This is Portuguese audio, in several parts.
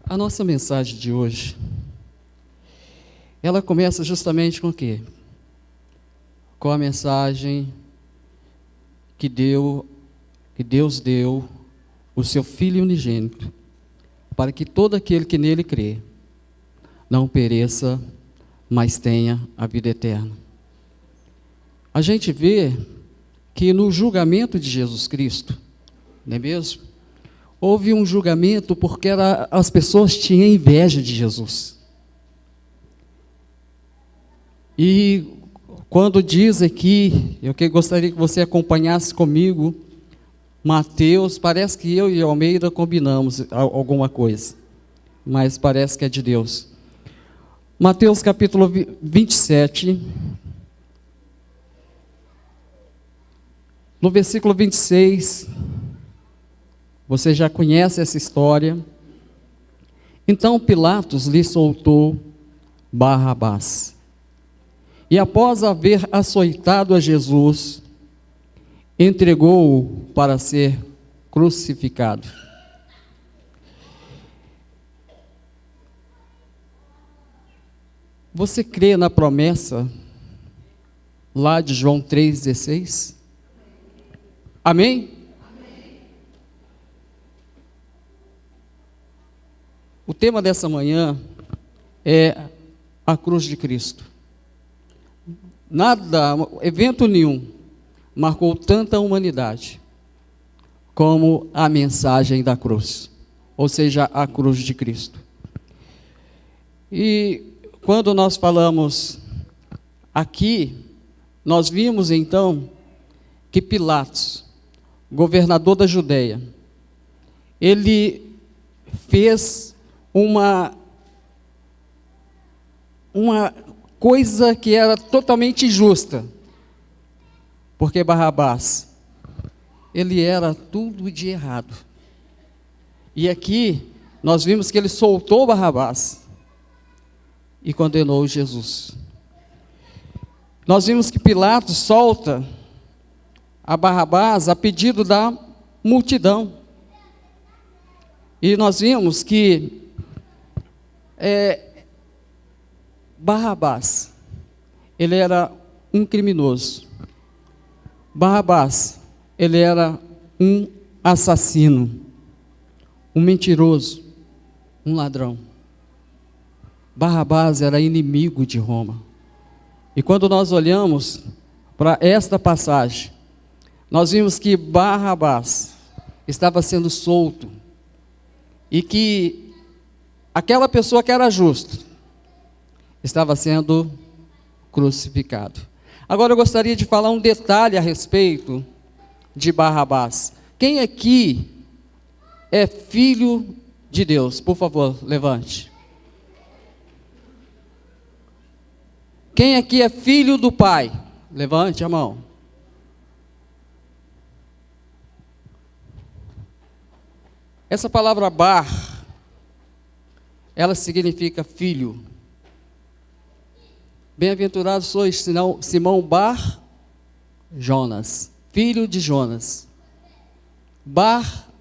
A nossa mensagem de hoje, ela começa justamente com o quê? Com a mensagem que Deus deu o seu Filho unigênito, para que todo aquele que nele crê não pereça, mas tenha a vida eterna. A gente vê que no julgamento de Jesus Cristo, não é mesmo? Houve um julgamento porque as pessoas tinham inveja de Jesus. E quando diz aqui, eu gostaria que você acompanhasse comigo, Mateus, parece que eu e Almeida combinamos alguma coisa, mas parece que é de Deus. Mateus capítulo 27, no versículo 26, você já conhece essa história. Então Pilatos lhe soltou Barrabás. E após haver açoitado a Jesus, entregou-o para ser crucificado. Você crê na promessa lá de João 3,16? Amém? O tema dessa manhã é a cruz de Cristo. Nada, evento nenhum, marcou tanta humanidade como a mensagem da cruz, ou seja, a cruz de Cristo. E quando nós falamos aqui, nós vimos então que Pilatos, governador da Judeia, ele fez uma coisa que era totalmente injusta, porque Barrabás, ele era tudo de errado. E aqui nós vimos que ele soltou Barrabás e condenou Jesus. Nós vimos que Pilatos solta a Barrabás a pedido da multidão. E nós vimos que Barrabás, ele era um criminoso. Barrabás, ele era um assassino, um mentiroso, um ladrão. Barrabás era inimigo de Roma. E quando nós olhamos para esta passagem, nós vimos que Barrabás estava sendo solto e que aquela pessoa que era justa estava sendo crucificado. Agora eu gostaria de falar um detalhe a respeito de Barrabás. Quem aqui é filho de Deus? Por favor, levante. Quem aqui é filho do Pai? Levante a mão. Essa palavra bar, ela significa filho. Bem-aventurado sois Simão Bar Jonas, filho de Jonas. Barnabé.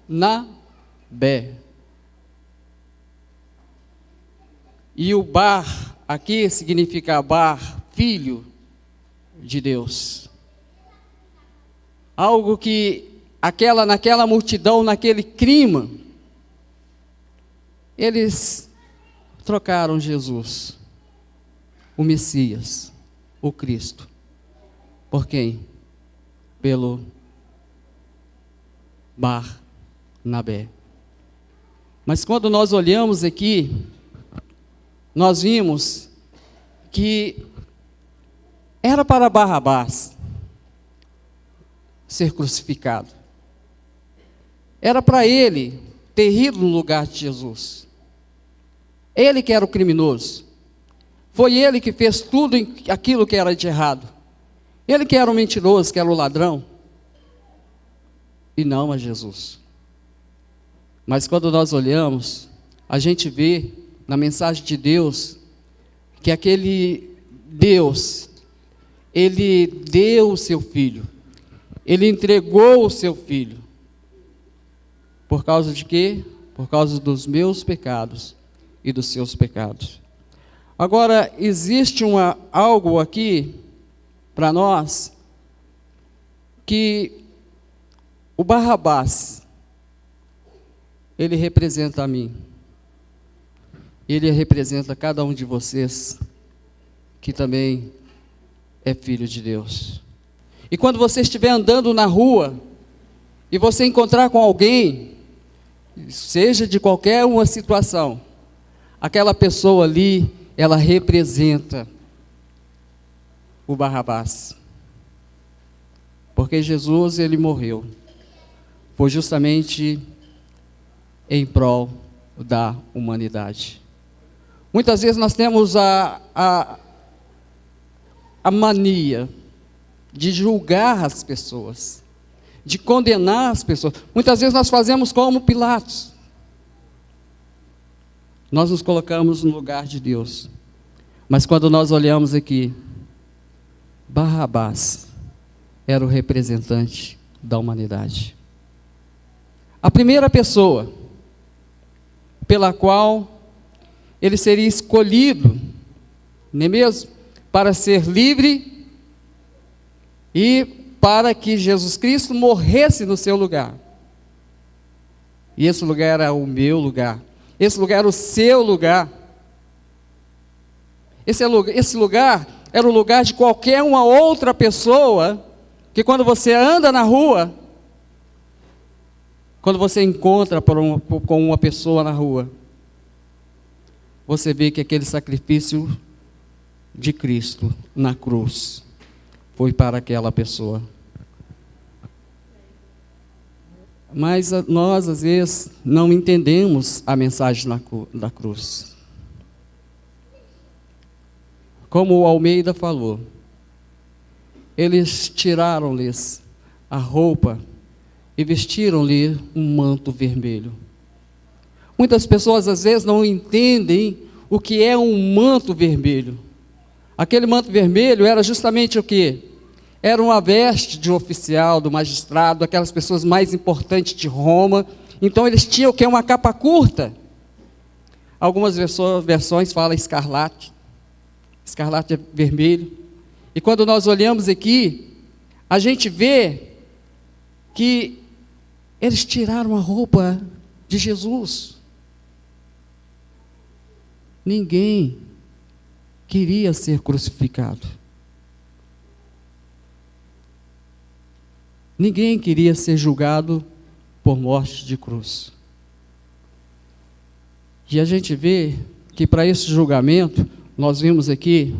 E o Bar aqui significa Bar, filho de Deus. Algo que naquela multidão, naquele crime, eles trocaram Jesus, o Messias, o Cristo. Por quem? Pelo Barnabé. Mas quando nós olhamos aqui, nós vimos que era para Barrabás ser crucificado. Era para ele ter ido no lugar de Jesus. Ele que era o criminoso. Foi ele que fez tudo aquilo que era de errado. Ele que era o mentiroso, que era o ladrão. E não a Jesus. Mas quando nós olhamos, a gente vê na mensagem de Deus, que aquele Deus, Ele deu o seu Filho. Ele entregou o seu Filho. Por causa de quê? Por causa dos meus pecados e dos seus pecados. Agora, existe algo aqui para nós, que o Barrabás, ele representa a mim, ele representa cada um de vocês, que também é filho de Deus. E quando você estiver andando na rua, e você encontrar com alguém, seja de qualquer uma situação, aquela pessoa ali, ela representa o Barrabás. Porque Jesus, ele morreu, foi justamente em prol da humanidade. Muitas vezes nós temos a mania de julgar as pessoas, de condenar as pessoas. Muitas vezes nós fazemos como Pilatos. Nós nos colocamos no lugar de Deus. Mas quando nós olhamos aqui, Barrabás era o representante da humanidade. A primeira pessoa pela qual ele seria escolhido, não é mesmo? Para ser livre e para que Jesus Cristo morresse no seu lugar. E esse lugar era o meu lugar. Esse lugar era o seu lugar. Esse lugar era o lugar de qualquer uma outra pessoa, que quando você anda na rua, quando você encontra com uma pessoa na rua, você vê que aquele sacrifício de Cristo na cruz foi para aquela pessoa. Mas nós, às vezes, não entendemos a mensagem da cruz. Como o Almeida falou, eles tiraram-lhes a roupa e vestiram-lhe um manto vermelho. Muitas pessoas, às vezes, não entendem o que é um manto vermelho. Aquele manto vermelho era justamente o quê? Era uma veste de oficial, do magistrado, aquelas pessoas mais importantes de Roma. Então eles tinham o quê? Uma capa curta. Algumas versões falam escarlate. Escarlate é vermelho. E quando nós olhamos aqui, a gente vê que eles tiraram a roupa de Jesus. Ninguém queria ser crucificado. Ninguém queria ser julgado por morte de cruz. E a gente vê que para esse julgamento, nós vimos aqui,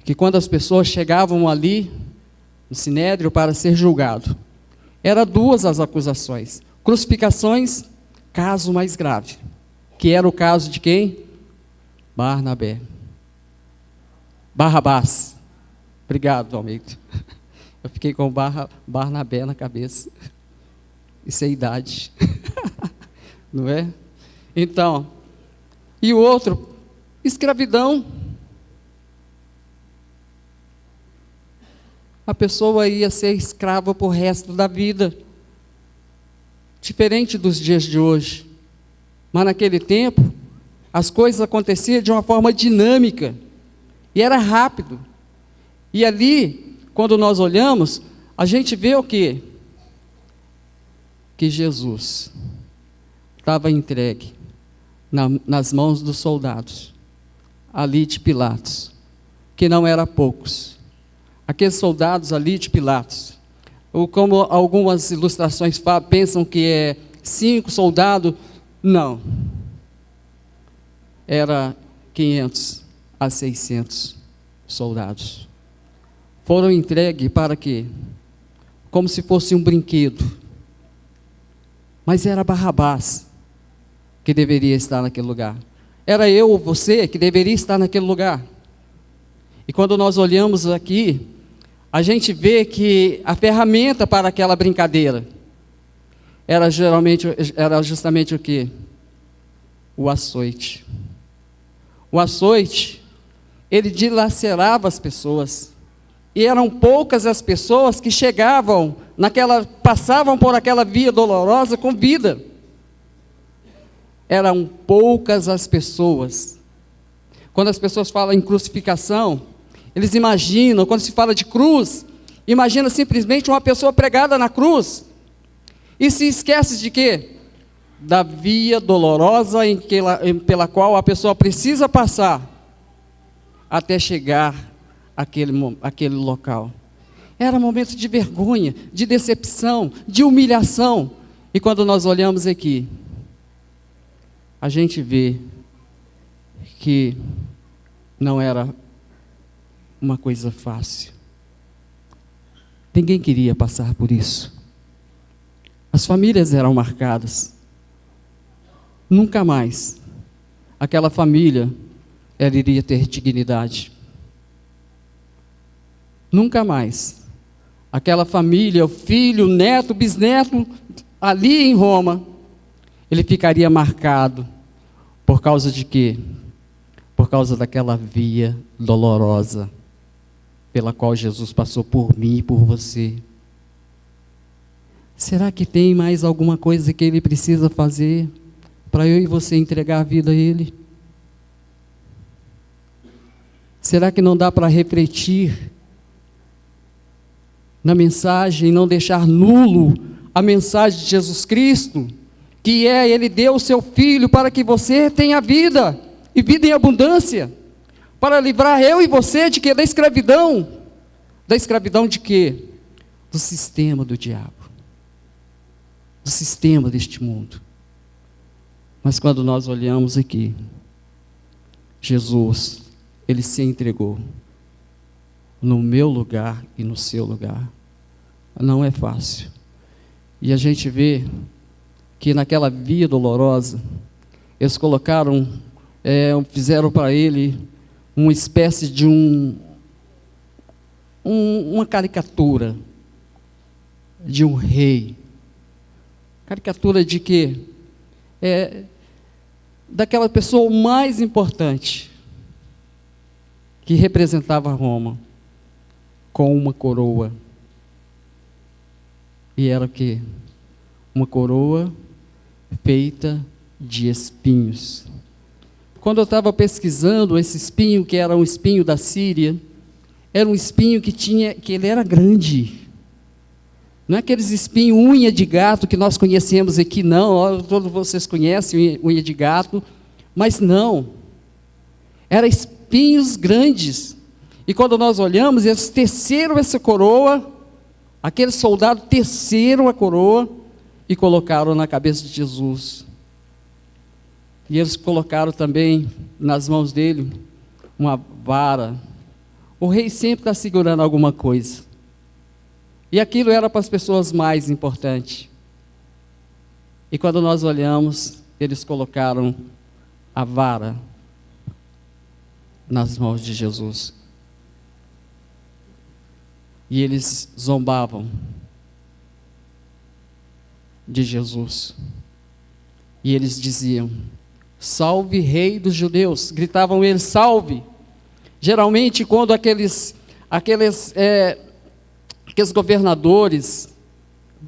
que quando as pessoas chegavam ali, no Sinédrio, para ser julgado, eram duas as acusações. Crucificações, caso mais grave, que era o caso de quem? Barrabás. Obrigado, Almeida. Eu fiquei com Barnabé na cabeça. Isso é idade. Não é? Então, e o outro, escravidão. A pessoa ia ser escrava por resto da vida. Diferente dos dias de hoje. Mas naquele tempo, as coisas aconteciam de uma forma dinâmica. E era rápido. E ali, quando nós olhamos, a gente vê o quê? Que Jesus estava entregue nas mãos dos soldados, ali de Pilatos, que não eram poucos. Aqueles soldados ali de Pilatos, ou como algumas ilustrações pensam que é 5 soldados, não. Era 500 a 600 soldados. Foram entregues para quê? Como se fosse um brinquedo. Mas era Barrabás que deveria estar naquele lugar. Era eu ou você que deveria estar naquele lugar. E quando nós olhamos aqui, a gente vê que a ferramenta para aquela brincadeira era justamente o quê? O açoite. O açoite, ele dilacerava as pessoas. E eram poucas as pessoas que passavam por aquela via dolorosa com vida. eram poucas as pessoas. Quando as pessoas falam em crucificação, eles imaginam, quando se fala de cruz, imagina simplesmente uma pessoa pregada na cruz, e se esquece de quê? Da via dolorosa pela qual a pessoa precisa passar, até chegar àquele local. Era momento de vergonha, de decepção, de humilhação. E quando nós olhamos aqui, a gente vê que não era uma coisa fácil. Ninguém queria passar por isso. As famílias eram marcadas. Nunca mais aquela família ela iria ter dignidade. Nunca mais aquela família, o filho, o neto, bisneto, ali em Roma, ele ficaria marcado. Por causa de quê? Por causa daquela via dolorosa, pela qual Jesus passou por mim e por você. Será que tem mais alguma coisa que Ele precisa fazer para eu e você entregar a vida a Ele? Será que não dá para refletir na mensagem, não deixar nulo a mensagem de Jesus Cristo, que é, Ele deu o seu Filho para que você tenha vida, e vida em abundância, para livrar eu e você de quê? Da escravidão. Da escravidão de quê? Do sistema do diabo, do sistema deste mundo. Mas quando nós olhamos aqui, Jesus, Ele se entregou no meu lugar e no seu lugar. Não é fácil. E a gente vê que naquela via dolorosa, eles colocaram, fizeram para ele uma espécie de uma caricatura de um rei. Caricatura de quê? Daquela pessoa mais importante que representava Roma, com uma coroa. E era o quê? Uma coroa feita de espinhos. Quando eu estava pesquisando esse espinho, que era um espinho da Síria, era um espinho que ele era grande. Não é aqueles espinhos unha de gato que nós conhecemos aqui, não. Todos vocês conhecem unha de gato, mas não. Era espinhos grandes. E quando nós olhamos, eles teceram essa coroa, aqueles soldados teceram a coroa e colocaram na cabeça de Jesus. E eles colocaram também nas mãos dele uma vara. O rei sempre está segurando alguma coisa. E aquilo era para as pessoas mais importantes. E quando nós olhamos, eles colocaram a vara nas mãos de Jesus. E eles zombavam de Jesus. E eles diziam: salve, rei dos judeus. Gritavam eles: salve. Geralmente, quando aqueles governadores,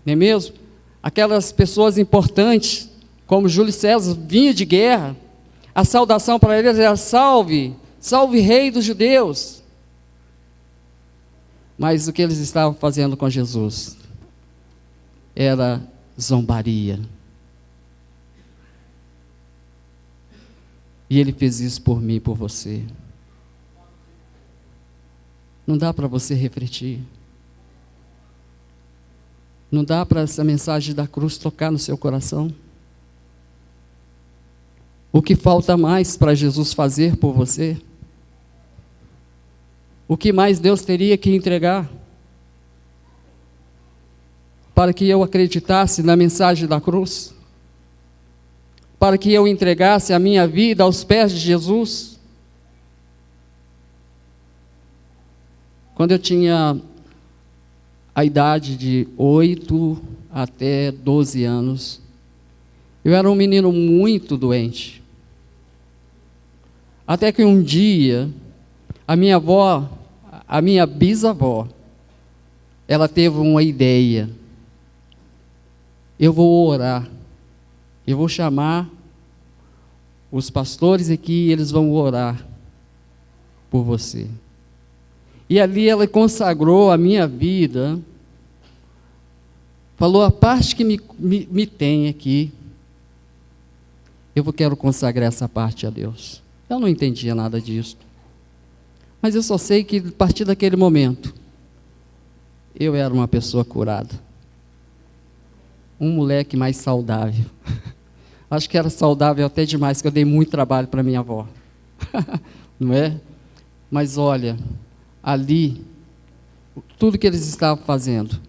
não é mesmo? Aquelas pessoas importantes, como Júlio César, vinha de guerra, a saudação para eles era: salve, salve, rei dos judeus. Mas o que eles estavam fazendo com Jesus era zombaria. E Ele fez isso por mim e por você. Não dá para você refletir? Não dá para essa mensagem da cruz tocar no seu coração? O que falta mais para Jesus fazer por você? O que mais Deus teria que entregar para que eu acreditasse na mensagem da cruz? Para que eu entregasse a minha vida aos pés de Jesus? Quando eu tinha a idade de 8 até 12 anos, eu era um menino muito doente. Até que um dia, a minha bisavó, ela teve uma ideia. Eu vou orar, eu vou chamar os pastores aqui, eles vão orar por você. E ali ela consagrou a minha vida, falou: a parte que me tem aqui, eu quero consagrar essa parte a Deus. Eu não entendia nada disso, mas eu só sei que a partir daquele momento, eu era uma pessoa curada, um moleque mais saudável. Acho que era saudável até demais, que eu dei muito trabalho para minha avó. Não é? Mas olha, ali, tudo que eles estavam fazendo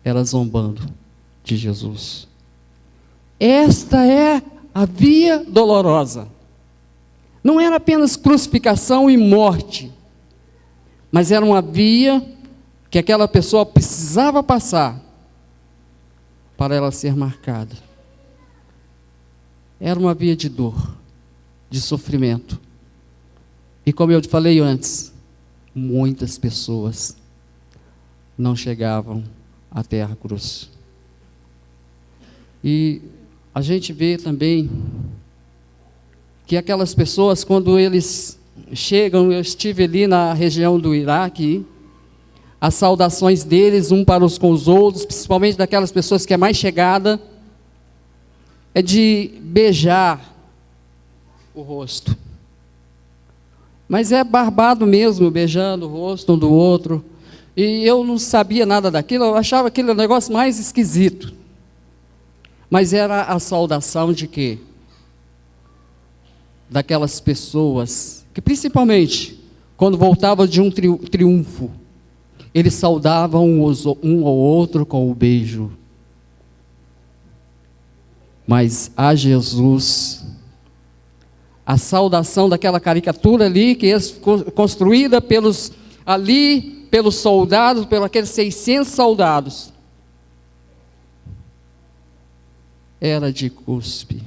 era zombando de Jesus. Esta é a via dolorosa. Não era apenas crucificação e morte, mas era uma via que aquela pessoa precisava passar para ela ser marcada. Era uma via de dor, de sofrimento. E como eu falei antes, muitas pessoas não chegavam até a cruz. E a gente vê também que aquelas pessoas, quando eles chegam, eu estive ali na região do Iraque, as saudações deles, um para os com os outros, principalmente daquelas pessoas que é mais chegada, é de beijar o rosto. Mas é barbado mesmo, beijando o rosto um do outro. E eu não sabia nada daquilo, eu achava aquele negócio mais esquisito. Mas era a saudação de quê? Daquelas pessoas que, principalmente, quando voltavam de um triunfo, eles saudavam um ao outro com o beijo. Mas a Jesus, a saudação daquela caricatura ali, que é construída pelos soldados, pelos aqueles 600 soldados, era de cuspe,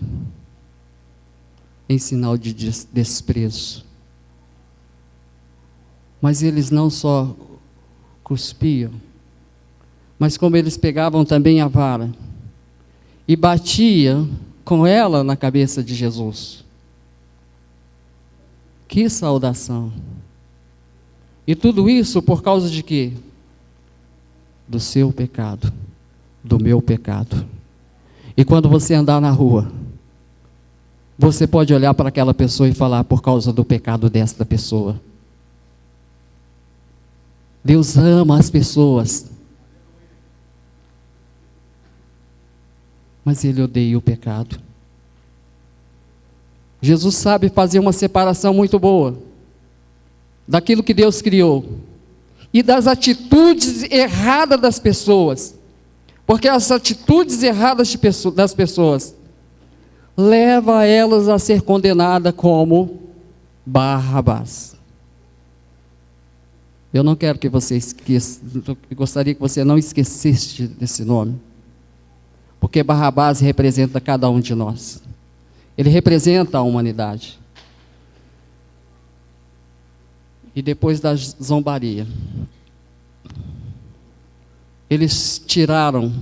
em sinal de desprezo. Mas eles não só cuspiam, mas como eles pegavam também a vara e batiam com ela na cabeça de Jesus. Que saudação! E tudo isso por causa de quê? Do seu pecado, do meu pecado. E quando você andar na rua, você pode olhar para aquela pessoa e falar: por causa do pecado desta pessoa. Deus ama as pessoas, mas Ele odeia o pecado. Jesus sabe fazer uma separação muito boa daquilo que Deus criou e das atitudes erradas das pessoas, porque as atitudes erradas das pessoas levam elas a ser condenadas como Barrabás. Eu não quero que você esqueça, eu gostaria que você não esquecesse desse nome, porque Barrabás representa cada um de nós. Ele representa a humanidade. E depois da zombaria, eles tiraram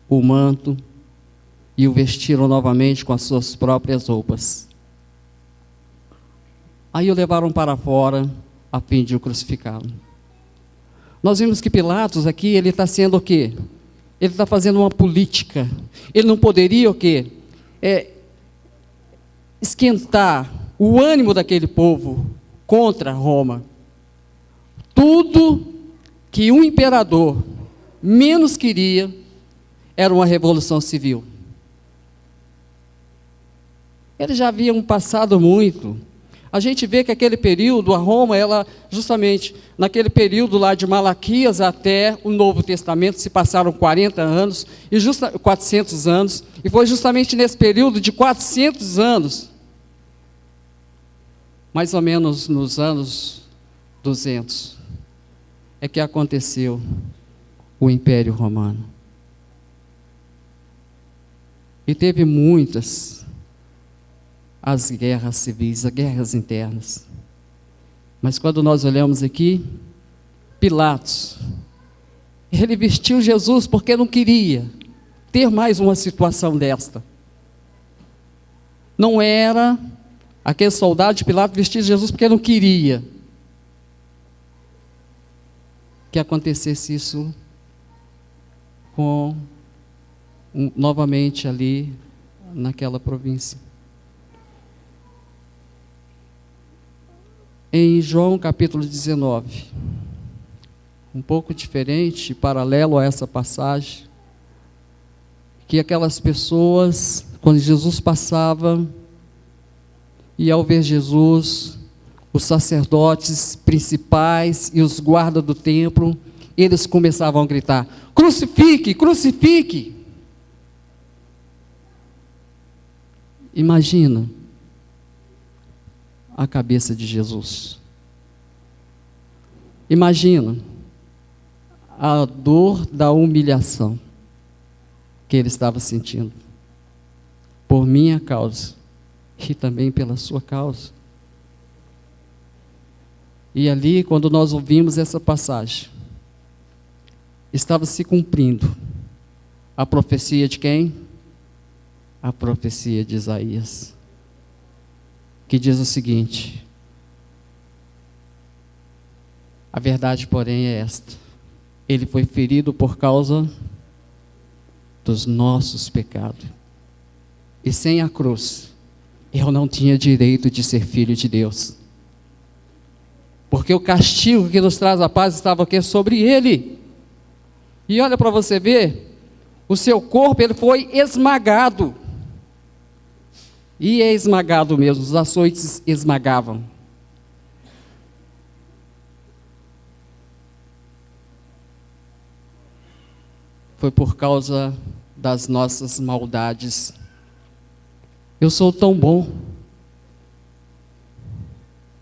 o manto e o vestiram novamente com as suas próprias roupas. Aí o levaram para fora a fim de o crucificá-lo. Nós vimos que Pilatos aqui, ele está sendo o quê? Ele está fazendo uma política. Ele não poderia o quê? Esquentar o ânimo daquele povo contra Roma. Tudo que um imperador menos queria era uma revolução civil. Eles já haviam passado muito. A gente vê que aquele período, a Roma, ela justamente, naquele período lá de Malaquias até o Novo Testamento, se passaram 40 anos, 400 anos, e foi justamente nesse período de 400 anos, mais ou menos nos anos 200, é que aconteceu o Império Romano. E teve muitas as guerras civis, as guerras internas. Mas quando nós olhamos aqui, Pilatos, ele vestiu Jesus porque não queria ter mais uma situação desta. Não era Aquele soldado de Pilatos vestia Jesus porque não queria que acontecesse isso novamente ali naquela província. Em João capítulo 19, um pouco diferente, paralelo a essa passagem, que aquelas pessoas, quando Jesus passava, e ao ver Jesus, os sacerdotes principais e os guardas do templo, eles começavam a gritar: crucifique, crucifique! Imagina a cabeça de Jesus. Imagina a dor da humilhação que ele estava sentindo, por minha causa e também pela sua causa. E ali, quando nós ouvimos essa passagem, estava se cumprindo a profecia de quem? A profecia de Isaías, que diz o seguinte: a verdade, porém, é esta: ele foi ferido por causa dos nossos pecados, e sem a cruz eu não tinha direito de ser filho de Deus, porque o castigo que nos traz a paz estava aqui sobre ele. E olha para você ver, o seu corpo ele foi esmagado, e é esmagado mesmo, os açoites esmagavam. Foi por causa das nossas maldades. Eu sou tão bom,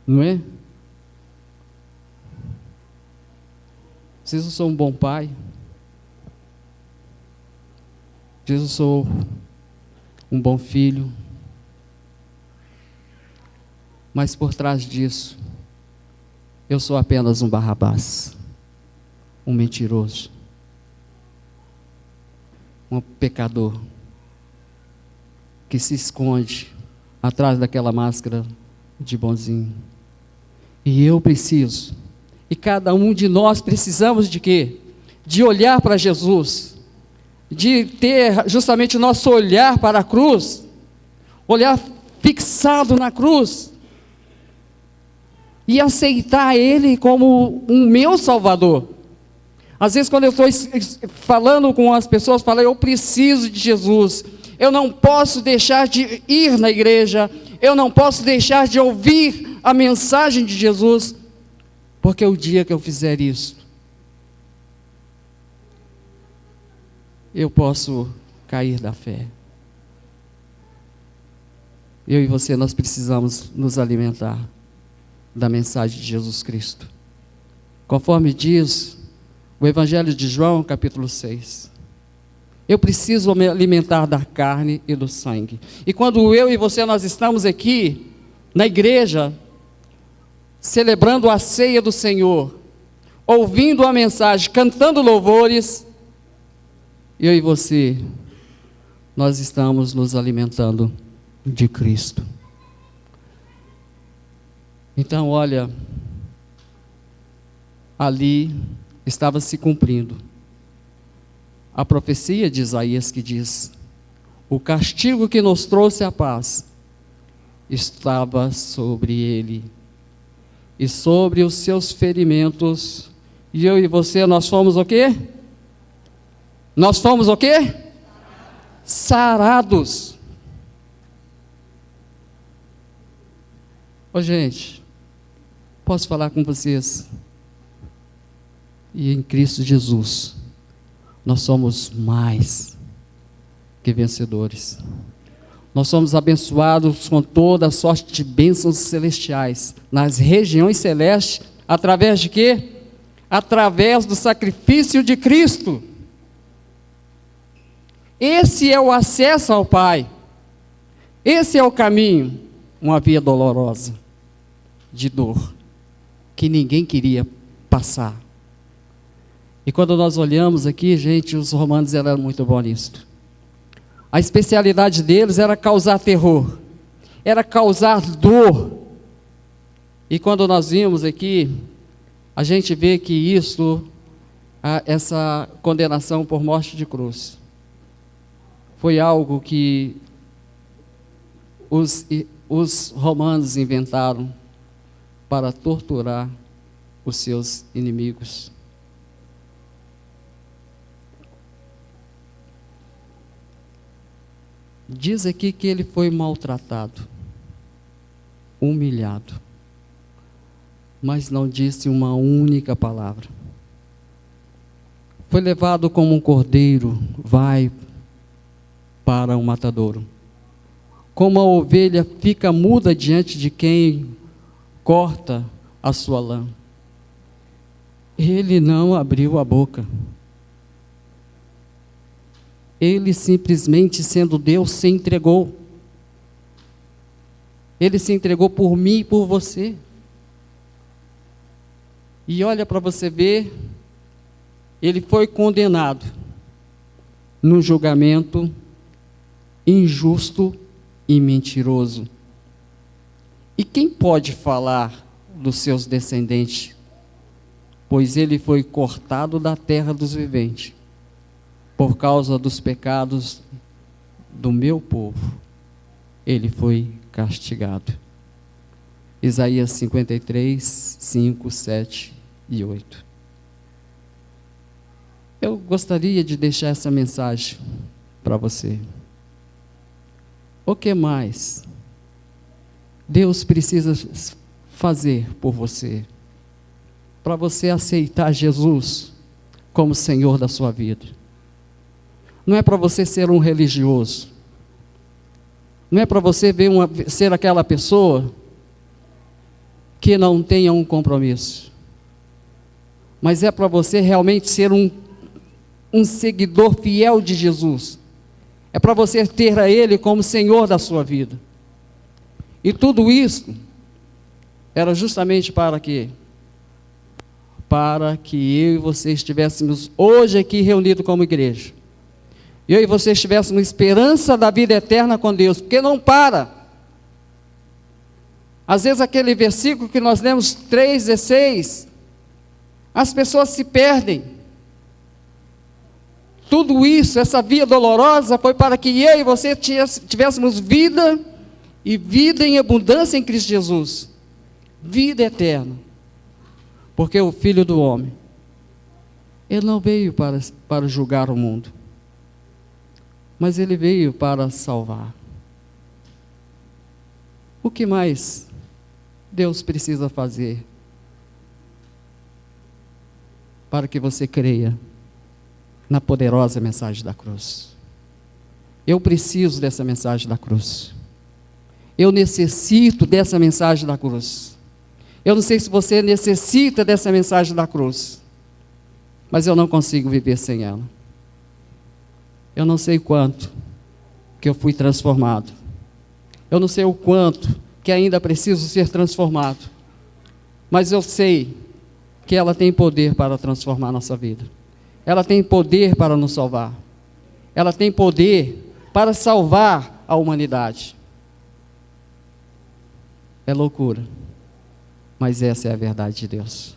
não é? Eu sou um bom pai. Eu sou um bom filho. Mas por trás disso, eu sou apenas um Barrabás, um mentiroso, um pecador que se esconde atrás daquela máscara de bonzinho. E eu preciso, e cada um de nós precisamos de quê? De olhar para Jesus, de ter justamente o nosso olhar para a cruz, olhar fixado na cruz, e aceitar Ele como um meu Salvador. Às vezes, quando eu estou falando com as pessoas, falo: eu preciso de Jesus, eu não posso deixar de ir na igreja, eu não posso deixar de ouvir a mensagem de Jesus, porque o dia que eu fizer isso, eu posso cair da fé. Eu e você, nós precisamos nos alimentar da mensagem de Jesus Cristo, conforme diz o Evangelho de João, capítulo 6. Eu preciso me alimentar da carne e do sangue. E quando eu e você, nós estamos aqui na igreja, celebrando a ceia do Senhor, ouvindo a mensagem, cantando louvores, eu e você, nós estamos nos alimentando de Cristo. Então, olha, ali estava se cumprindo a profecia de Isaías, que diz: o castigo que nos trouxe a paz estava sobre ele, e sobre os seus ferimentos, e eu e você, nós fomos o quê? Nós fomos o quê? Sarados. Ô gente, posso falar com vocês? E em Cristo Jesus, nós somos mais que vencedores. Nós somos abençoados com toda a sorte de bênçãos celestiais, nas regiões celestes, através de quê? Através do sacrifício de Cristo. Esse é o acesso ao Pai. Esse é o caminho, uma via dolorosa, de dor, que ninguém queria passar. E quando nós olhamos aqui, gente, os romanos eram muito bons nisso. A especialidade deles era causar terror. era causar dor. E quando nós vimos aqui, a gente vê que isso, essa condenação por morte de cruz, foi algo que os romanos inventaram para torturar os seus inimigos. Diz aqui que ele foi maltratado, humilhado, mas não disse uma única palavra. Foi levado como um cordeiro, vai para o matadouro. Como a ovelha fica muda diante de quem corta a sua lã. Ele não abriu a boca. Ele simplesmente, sendo Deus, se entregou. Ele se entregou por mim e por você. E olha para você ver, ele foi condenado num julgamento injusto e mentiroso. E quem pode falar dos seus descendentes? Pois ele foi cortado da terra dos viventes, por causa dos pecados do meu povo. Ele foi castigado. Isaías 53, 5, 7 e 8. Eu gostaria de deixar essa mensagem para você. O que mais Deus precisa fazer por você, para você aceitar Jesus como Senhor da sua vida? Não é para você ser um religioso, não é para você ser aquela pessoa que não tenha um compromisso, mas é para você realmente ser um seguidor fiel de Jesus. É para você ter a Ele como Senhor da sua vida. E tudo isso era justamente para quê? Para que eu e você estivéssemos hoje aqui reunidos como igreja. Eu e você estivéssemos esperança da vida eterna com Deus, porque não para. Às vezes aquele versículo que nós lemos 3:16, as pessoas se perdem. Tudo isso, essa via dolorosa, foi para que eu e você tivéssemos vida, e vida em abundância em Cristo Jesus. Vida eterna. Porque o Filho do Homem, Ele não veio para julgar o mundo, mas Ele veio para salvar. O que mais Deus precisa fazer para que você creia na poderosa mensagem da cruz? Eu preciso dessa mensagem da cruz. Eu necessito dessa mensagem da cruz. Eu não sei se você necessita dessa mensagem da cruz, mas eu não consigo viver sem ela. Eu não sei quanto que eu fui transformado. Eu não sei o quanto que ainda preciso ser transformado, mas eu sei que ela tem poder para transformar a nossa vida. Ela tem poder para nos salvar. Ela tem poder para salvar a humanidade. É loucura, mas essa é a verdade de Deus.